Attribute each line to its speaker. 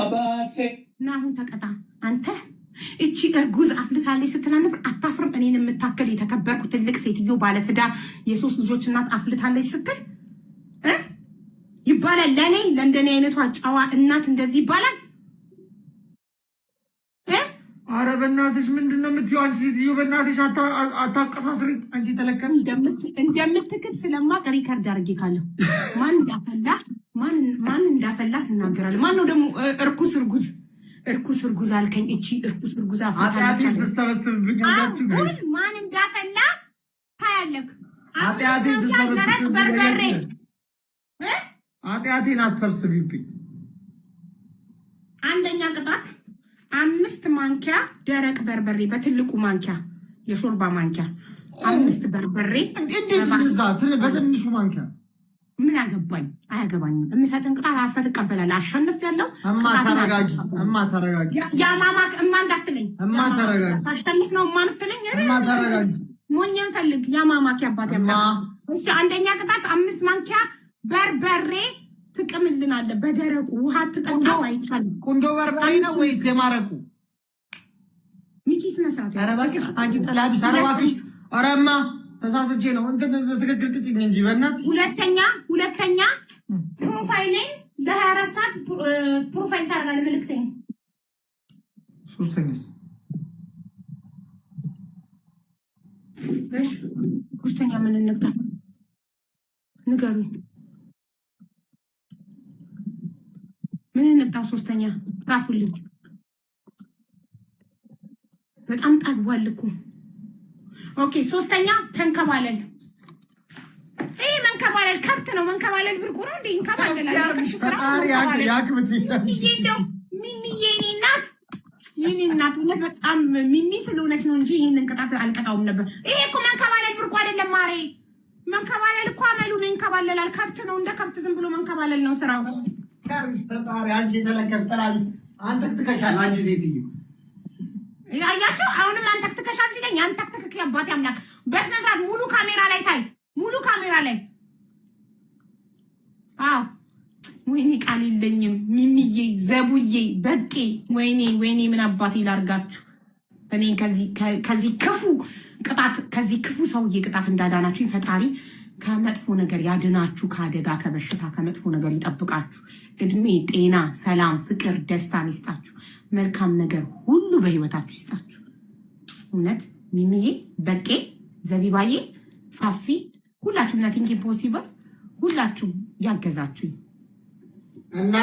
Speaker 1: አባቴ
Speaker 2: ናሁን ተቀጣ አንተ እቺ እርጉዝ አፍልታለች ስትላ ነበር። አታፍርም? እኔን የምታከል የተከበርኩ ትልቅ ሴትዮ ባለትዳር የሶስት ልጆች እናት አፍልታለች ስትል ይባላል? ለኔ ለእንደኔ አይነቷ ጨዋ እናት እንደዚህ ይባላል?
Speaker 1: አረ በእናትሽ ምንድነው የምትይው አንቺ ሴትዮ? በእናትሽ አታቀሳስሪ። አንቺ ተለከም
Speaker 2: እንደምትክድ ስለማቅ ሪከርድ አድርጌካለሁ። ማን እንዳፈላ ትናገራለህ? ማን ነው ደግሞ እርኩስ እርጉዝ አልከኝ? እቺ እርኩስ እርጉዝ አፍልታለች አሁን ማን እንዳፈላ ታያለክ።
Speaker 1: ኃጢአቴን አትሰብስቢብኝ።
Speaker 2: አንደኛ ቅጣት 5 ማንኪያ ደረቅ በርበሬ በትልቁ ማንኪያ የሾርባ ማንኪያ 5 በርበሬ።
Speaker 1: እንዴት እንደዛ በትንሹ ማንኪያ?
Speaker 2: ምን አገባኝ? አያገባኝም። የምሰጥን ቅጣት አርፈህ ትቀበላለህ። አሸንፍ ያለው
Speaker 1: እማ ተረጋጊ።
Speaker 2: ያማማክ እማ እንዳትለኝ።
Speaker 1: እማ ተረጋጊ።
Speaker 2: ታሸንፍ ነው እማ የምትለኝ?
Speaker 1: እማ ተረጋጊ።
Speaker 2: ሞኝን ፈልግ። ያማማክ ያባት ያማ። እሺ አንደኛ ቅጣት 5 ማንኪያ በርበሬ ትቅምልናለህ። በደረቁ ውሃ ትጠጣ አይቻልም።
Speaker 1: ቁንዶ በርበሬ ነው ወይስ የማረቁ?
Speaker 2: ሚኪስ መስራት
Speaker 1: ያረባክሽ አንቺ ጠላቢስ። አረባክሽ አረማ ተሳስቼ ነው እንትን በትክክል ቅጭኝ እንጂ በእናትህ። ሁለተኛ ፕሮፋይሌን ለ24 ሰዓት ፕሮፋይል ታደርጋለህ መልክተኛ። ሶስተኛ ምን እንቅጣ ንገሩኝ። ምን እንቅጣው? ሶስተኛ ጻፉልኝ። በጣም ጠግቧል እኮ። ኦኬ ሶስተኛ ተንከባለል። ይሄ መንከባለል ከብት ነው። መንከባለል ብርቁ ነው እንዴ? እንከባለላል። ሚሚዬ የኔ እናት እውነት በጣም ሚሚ ስለሆነች ነው እንጂ ይህንን ቅጣት አልቀጣውም ነበር። ይሄ እኮ መንከባለል ብርቁ አይደለም ማሬ። መንከባለል እኮ አመሉ ነው። ይንከባለላል። ከብት ነው። እንደ ከብት ዝም ብሎ መንከባለል ነው ስራው። አንቺ የተለከፍ ጠላቢስ አንተ ትከሻል። አንቺ ሴትዮ
Speaker 2: አያችሁ፣ አሁንም አንተ ትከሻል ሲለኝ አንተ ትከክ ያባቴ አምላክ። በስነ ስርዓት ሙሉ ካሜራ ላይ ታይ፣ ሙሉ ካሜራ ላይ። አዎ ወይኔ ቃል የለኝም። ሚሚዬ ዘቡዬ በቄ ወይኔ ምን አባቴ ላርጋችሁ። እኔ ከዚህ ክፉ ቅጣት ከዚህ ክፉ ሰውዬ ቅጣት እንዳዳናችሁ ፈጣሪ ከመጥፎ ነገር ያድናችሁ። ከአደጋ ከበሽታ ከመጥፎ ነገር ይጠብቃችሁ። እድሜ፣ ጤና፣ ሰላም፣ ፍቅር፣ ደስታን ይስጣችሁ። መልካም ነገር ሁሉ በህይወታችሁ ይስጣችሁ። እውነት ሚሚዬ፣ በቄ፣ ዘቢባዬ፣ ፋፊ ሁላችሁም ናቲንግ ኢምፖሲብል ሁላችሁም ያገዛችሁኝ